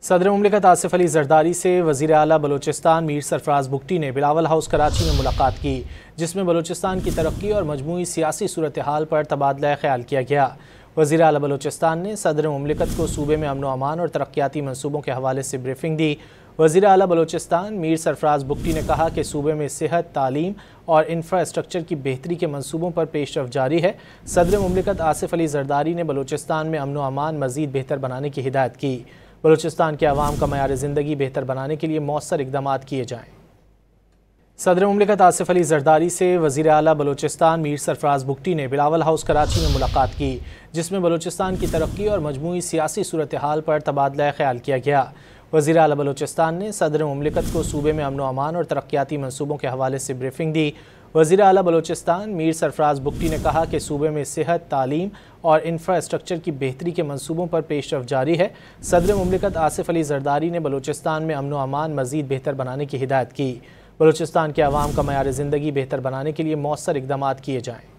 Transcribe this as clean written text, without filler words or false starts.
صدر مملکت آصف علی زرداری سے وزیر اعلیٰ بلوچستان میر سرفراز بگٹی نے بلاول ہاؤس کراچی میں ملاقات کی، جس میں بلوچستان کی ترقی اور مجموعی سیاسی صورتحال پر تبادلہ خیال کیا گیا۔ وزیر اعلیٰ بلوچستان نے صدر مملکت کو صوبے میں امن و امان اور ترقیاتی منصوبوں کے حوالے سے بریفنگ دی۔ وزیر اعلیٰ بلوچستان میر سرفراز بگٹی نے کہا کہ صوبے میں صحت، تعلیم اور انفراسٹرکچر کی بہتری کے منصوبوں پر پیش رفت جاری ہے۔ صدر مملکت آصف علی زرداری نے بلوچستان میں امن و امان مزید بہتر بنانے کی ہدایت کی۔ بلوچستان کے عوام کا معیار زندگی بہتر بنانے کے لیے مؤثر اقدامات کیے جائیں۔ صدر مملکت آصف علی زرداری سے وزیر اعلیٰ بلوچستان میر سرفراز بگٹی نے بلاول ہاؤس کراچی میں ملاقات کی، جس میں بلوچستان کی ترقی اور مجموعی سیاسی صورتحال پر تبادلہ خیال کیا گیا۔ وزیر اعلیٰ بلوچستان نے صدر مملکت کو صوبے میں امن و امان اور ترقیاتی منصوبوں کے حوالے سے بریفنگ دی۔ وزیر اعلیٰ بلوچستان میر سرفراز بگٹی نے کہا کہ صوبے میں صحت، تعلیم اور انفراسٹرکچر کی بہتری کے منصوبوں پر پیش رفت جاری ہے۔ صدر مملکت آصف علی زرداری نے بلوچستان میں امن و امان مزید بہتر بنانے کی ہدایت کی۔ بلوچستان کے عوام کا معیار زندگی بہتر بنانے کے لیے مؤثر اقدامات کیے جائیں۔